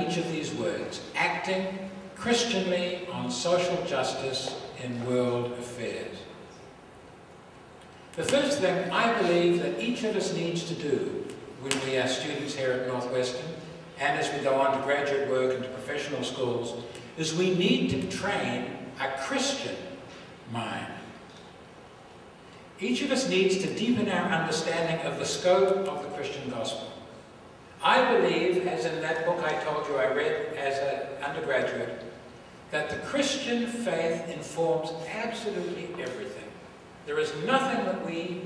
each of these words: acting Christianly on social justice in world affairs. The first thing I believe that each of us needs to do when we are students here at Northwestern, and as we go on to graduate work and to professional schools, is we need to train a Christian mind. Each of us needs to deepen our understanding of the scope of the Christian gospel. I believe, as in that book I told you I read as an undergraduate, that the Christian faith informs absolutely everything. There is nothing that we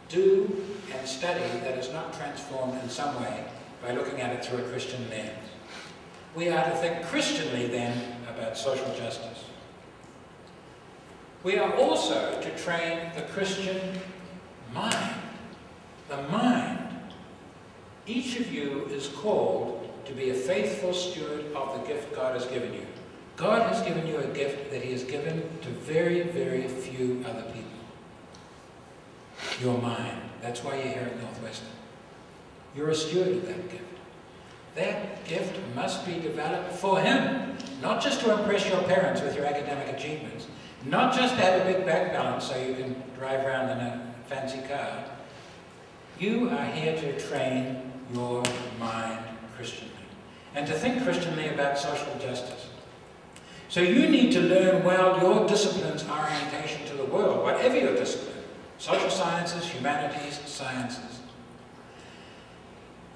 do and study that is not transformed in some way by looking at it through a Christian lens. We are to think Christianly then about social justice. We are also to train the Christian mind, the mind. Each of you is called to be a faithful steward of the gift God has given you. God has given you a gift that He has given to very, very few other people. Your mind. That's why you're here at Northwestern. You're a steward of that gift. That gift must be developed for Him, not just to impress your parents with your academic achievements, not just to have a big bank balance so you can drive around in a fancy car. You are here to train your mind Christianly, and to think Christianly about social justice. So you need to learn well your discipline's orientation to the world, whatever your discipline. Social sciences, humanities, sciences.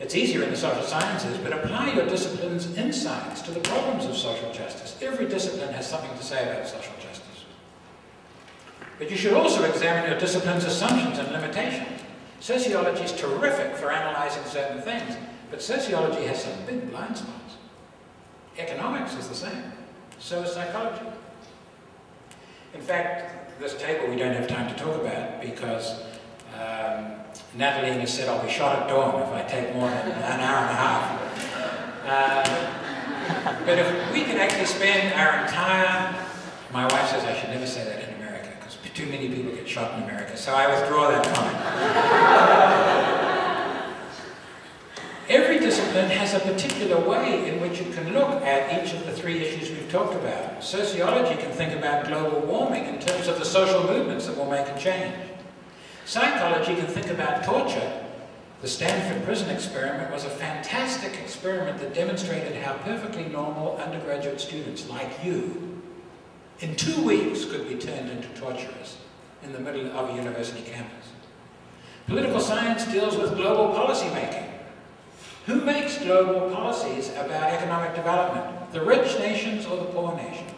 It's easier in the social sciences, but apply your discipline's insights to the problems of social justice. Every discipline has something to say about social justice. But you should also examine your discipline's assumptions and limitations. Sociology is terrific for analyzing certain things, but sociology has some big blind spots. Economics is the same. So is psychology. In fact, this table we don't have time to talk about because Natalie has said I'll be shot at dawn if I take more than an hour and a half. But if we could actually spend our entire... My wife says I should never say that in America because too many people get shot in America, so I withdraw that comment. Every discipline has a particular way in which it can look at each of the three issues we've talked about. Sociology can think about global warming in terms of the social movements that will make a change. Psychology can think about torture. The Stanford prison experiment was a fantastic experiment that demonstrated how perfectly normal undergraduate students like you, in 2 weeks, could be turned into torturers in the middle of a university campus. Political science deals with global policy making. Who makes global policies about economic development? The rich nations or the poor nations?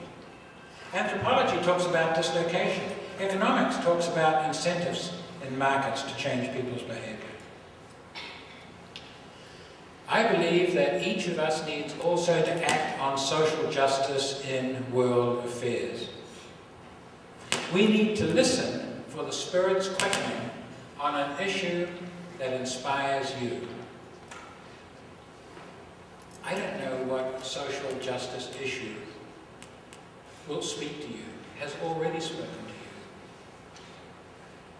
Anthropology talks about dislocation. Economics talks about incentives in markets to change people's behavior. I believe that each of us needs also to act on social justice in world affairs. We need to listen for the Spirit's quickening on an issue that inspires you. I don't know what social justice issue will speak to you, has already spoken to you.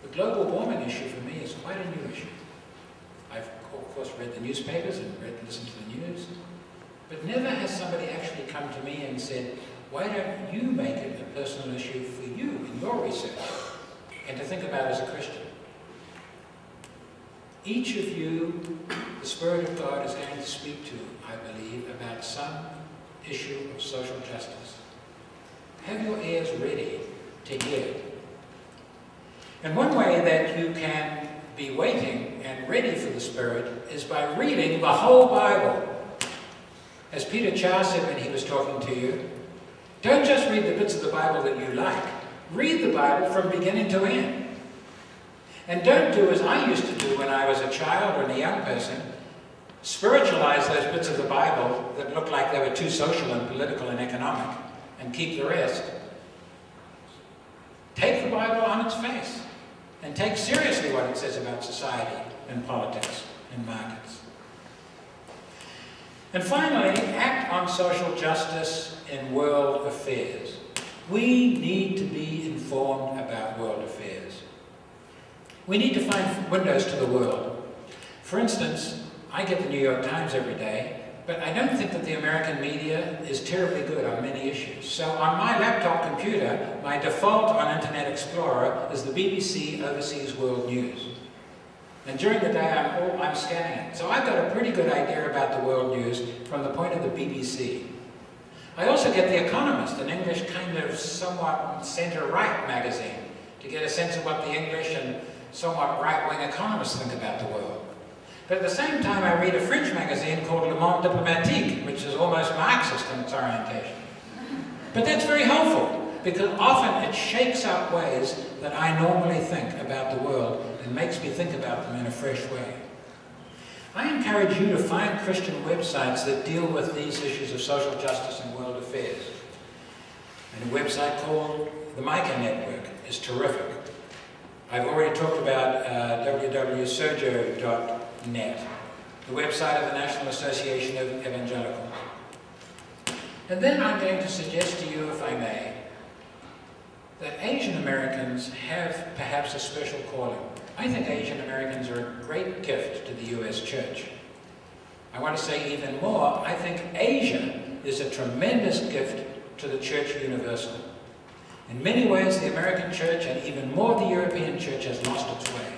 The global warming issue for me is quite a new issue. I've, of course, read the newspapers and listened to the news, but never has somebody actually come to me and said, why don't you make it a personal issue for you in your research and to think about as a Christian? Each of you, the Spirit of God is going to speak to, I believe, about some issue of social justice. Have your ears ready to hear. And one way that you can be waiting and ready for the Spirit is by reading the whole Bible. As Peter Chow said when he was talking to you, don't just read the bits of the Bible that you like. Read the Bible from beginning to end. And don't do as I used to do when I was a child or a young person, spiritualize those bits of the Bible that looked like they were too social and political and economic, and keep the rest. Take the Bible on its face, and take seriously what it says about society and politics and markets. And finally, act on social justice in world affairs. We need to be informed about world affairs. We need to find windows to the world. For instance, I get the New York Times every day, But I don't think that the American media is terribly good on many issues. So on my laptop computer, my default on Internet Explorer is the BBC Overseas World News. And during the day, I'm scanning it. So I've got a pretty good idea about the world news from the point of the BBC. I also get The Economist, an English kind of somewhat centre-right magazine, to get a sense of what the English and somewhat right-wing economists think about the world. But at the same time, I read a French magazine called Le Monde Diplomatique, which is almost Marxist in its orientation. But that's very helpful, because often it shakes up ways that I normally think about the world and makes me think about them in a fresh way. I encourage you to find Christian websites that deal with these issues of social justice and world affairs. And a website called the Micah Network is terrific. I've already talked about www.sojo.net, the website of the National Association of Evangelicals. And then I'm going to suggest to you, if I may, that Asian Americans have perhaps a special calling. I think Asian Americans are a great gift to the US Church. I want to say even more, I think Asia is a tremendous gift to the Church Universal. In many ways, the American Church, and even more the European Church, has lost its way.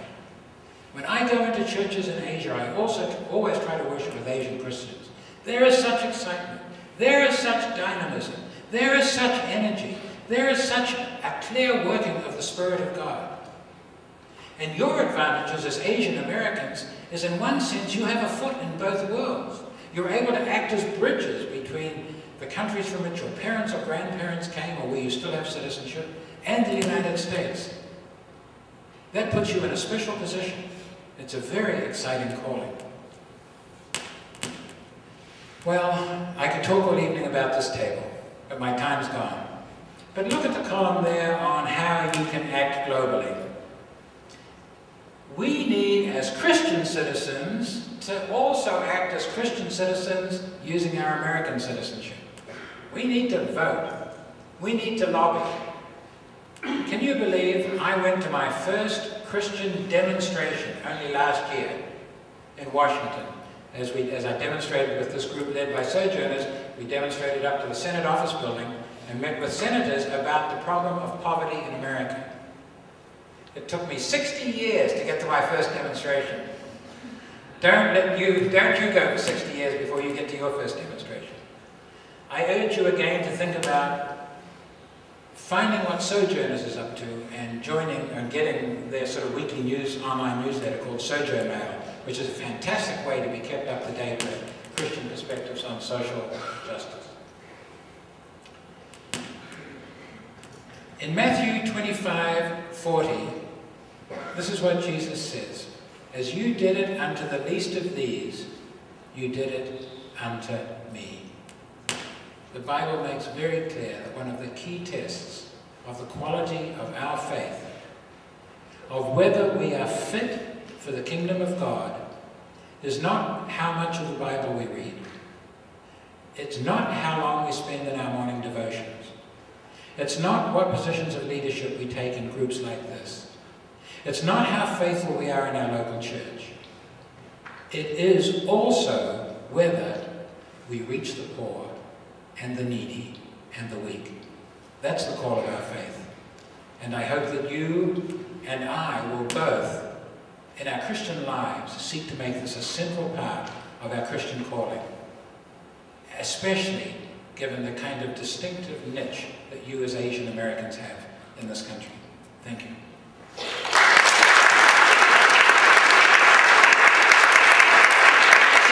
When I go into churches in Asia, I also always try to worship with Asian Christians. There is such excitement. There is such dynamism. There is such energy. There is such a clear working of the Spirit of God. And your advantages as Asian Americans is, in one sense, you have a foot in both worlds. You're able to act as bridges between the countries from which your parents or grandparents came, or where you still have citizenship, and the United States. That puts you in a special position. It's a very exciting calling. Well, I could talk all evening about this table, but my time's gone. But look at the column there on how you can act globally. We need, as Christian citizens, to also act as Christian citizens using our American citizenship. We need to vote. We need to lobby. Can you believe I went to my first Christian demonstration only last year in Washington? As I demonstrated with this group led by Sojourners, we demonstrated up to the Senate office building and met with senators about the problem of poverty in America. It took me 60 years to get to my first demonstration. Don't you go for 60 years before you get to your first demonstration. I urge you again to think about finding what Sojourners is up to and joining and getting their sort of weekly online newsletter called Sojourn Mail, which is a fantastic way to be kept up to date with Christian perspectives on social justice. In Matthew 25:40, this is what Jesus says: "As you did it unto the least of these, you did it unto me." The Bible makes very clear that one of the key tests of the quality of our faith, of whether we are fit for the kingdom of God, is not how much of the Bible we read. It's not how long we spend in our morning devotions. It's not what positions of leadership we take in groups like this. It's not how faithful we are in our local church. It is also whether we reach the poor and the needy and the weak. That's the call of our faith. And I hope that you and I will both, in our Christian lives, seek to make this a central part of our Christian calling, especially given the kind of distinctive niche that you as Asian Americans have in this country. Thank you.